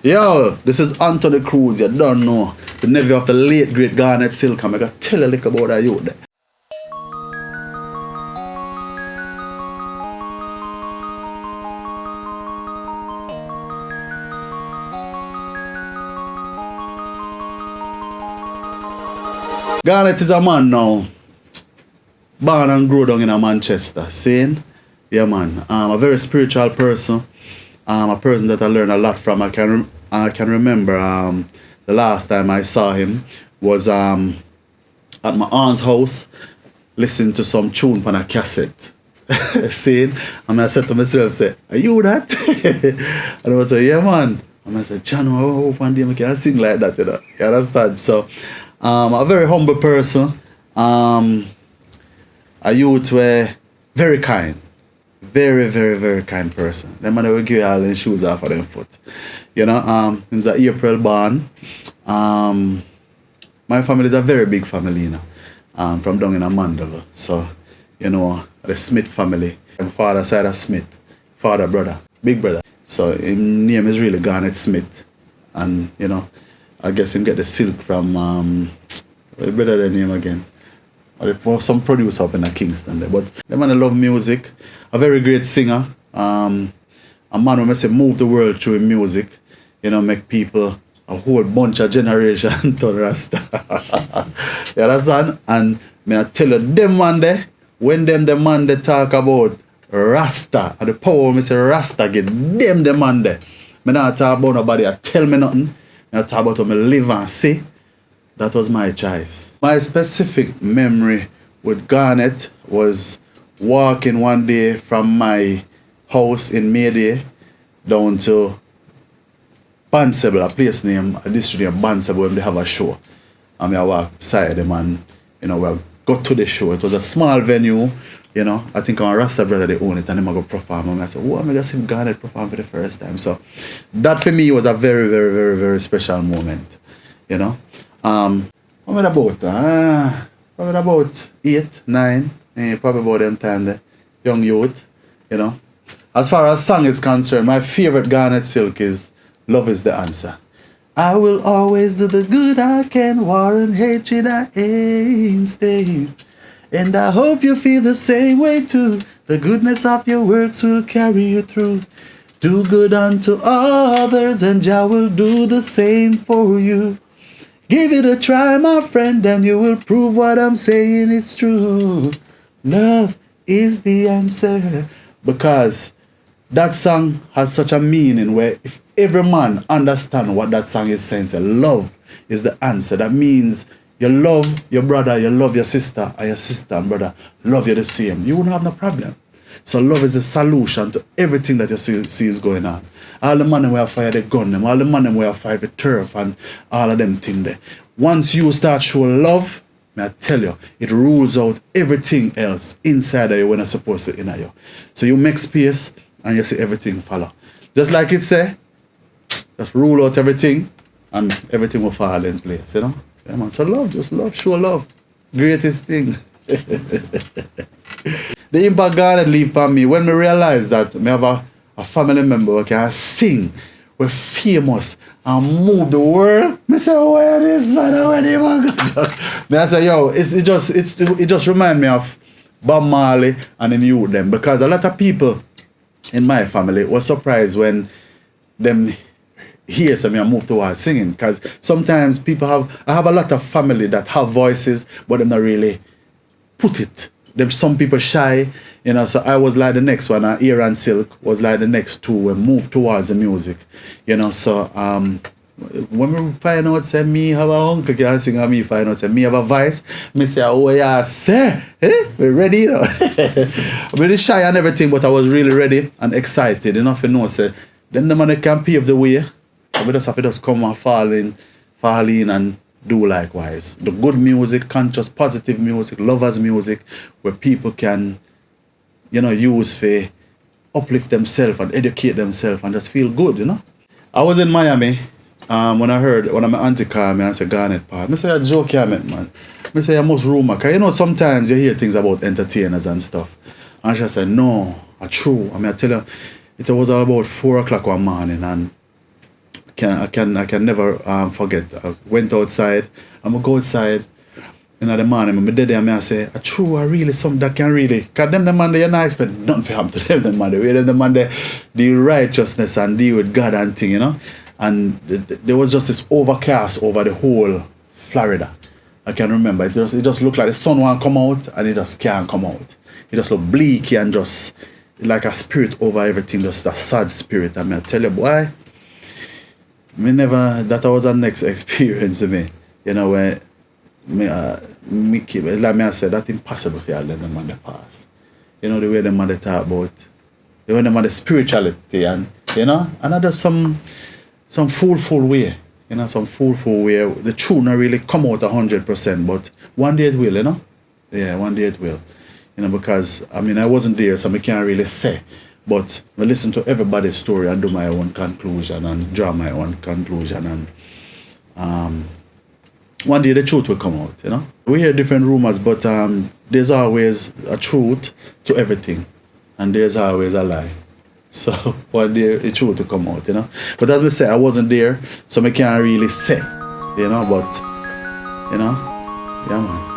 Yo, this is Anthony Cruz, you don't know. The nephew of the late great Garnet Silk. I'm going to tell you a little about that youth there. Garnet is a man now, born and grew down in Manchester, saying, yeah man, a very spiritual person, a person that I learned a lot from. I can remember the last time I saw him was at my aunt's house, listening to some tune on a cassette. Saying, and I said to myself, say, are you that? And I was like, yeah man. And I said, John, one day I can sing like that, you know. You understand? So a very humble person. A youth were very kind. Very, very, very kind person. Them man will give you all the shoes off of them foot. You know, he was an April born. My family is a very big family, you know. From down in Mandela. So, you know, the Smith family. My father side of Smith. Father, brother, big brother. So his name is really Garnet Smith. And, you know, I guess him get the silk from what better than name again. Or some producer up in Kingston there. But the man love music, a very great singer. A man who must move the world through music, you know, make people a whole bunch of generation turn Rasta. You understand? And may I tell you, them man there, when them the man they talk about Rasta and the power me say Rasta get them the man there. Me not talk about nobody I tell me nothing. I talk about how me live and see. That was my choice. My specific memory with Garnet was walking one day from my house in Mayday down to Bansable, a place named, a district named Bansable, where they have a show. And I walk beside them and, you know, we got to the show. It was a small venue, you know. I think our Rasta brother, they own it, and they go perform. And I said, oh, I'm going to see Garnet perform for the first time. So that for me was a very, very, very, very special moment, you know. What about 8, 9, probably about them time, the young youth, you know. As far as song is concerned, my favorite Garnet Silk is Love is the Answer. I will always do the good I can, war and hatred I ain't staying. And I hope you feel the same way too. The goodness of your works will carry you through. Do good unto others and Jah will do the same for you. Give it a try, my friend, and you will prove what I'm saying it's true. Love is the answer. Because that song has such a meaning where if every man understands what that song is saying, say love is the answer. That means you love your brother, you love your sister, and your sister and brother love you the same. You won't have no problem. So love is the solution to everything that you see is going on. All the money we have fire the gun them, all the money we have fire the turf and all of them things there. Once you start showing love, may I tell you, it rules out everything else inside of you when it's supposed to in you. So you make space and you see everything follow. Just like it say, just rule out everything and everything will fall in place, you know? Yeah, man. So love, just love, show love. Greatest thing. The impact Garnet leave on me when me realize that me have a family member who can sing, we're famous and move the world. Me say, where this man, where the man? Me I say, yo, it just remind me of Bob Marley and the youth them, because a lot of people in my family were surprised when them hear me and move towards singing, because sometimes I have a lot of family that have voices but them not really put it. Some people shy, you know, so I was like the next one, and Garnet Silk was like the next two and moved towards the music, you know. So when we find out say me have a uncle can sing and me find out say me have a voice, me say, oh yeah, say, we're ready, you know. I'm really shy and everything, but I was really ready and excited enough to know say them the man can pave the way. So we just have to just come and fall in and do likewise. The good music, conscious, positive music, lovers music, where people can, you know, use for uplift themselves and educate themselves and just feel good, you know. I was in Miami when my auntie called me and said, Garnet Park. I said, you're joking, man. I said, you must rumor. Because, you know, sometimes you hear things about entertainers and stuff. And she said, no, it's true. I tell you, it was all about 4 o'clock one morning and I can never forget. I went outside. I'm gonna go outside. In the morning, I'm dead there, and I say, true, I really something that can really, because them the man, they not expect nothing for happen to them, the man, the man, they the righteousness and deal with God and thing, you know. And there was just this overcast over the whole Florida. I can remember, it just looked like the sun won't come out, and it just can't come out. It just looked bleak and just like a spirit over everything, just a sad spirit. I mean, I tell you, boy, that was a next experience to me, you know, where like me I said, that's impossible for you to let them on the past. You know, the way them on they talk about, the way them on the spirituality, and you know, and that's some foolful way, you know, some foolful way. The truth not really come out 100%, but one day it will, you know. Yeah, one day it will, you know, because I mean I wasn't there, so I can't really say. But I listen to everybody's story and do my own conclusion and draw my own conclusion, and one day the truth will come out, you know. We hear different rumors, but there's always a truth to everything, and there's always a lie. So one day the truth will come out, you know. But as we say, I wasn't there, so I can't really say, you know. But you know, yeah, man.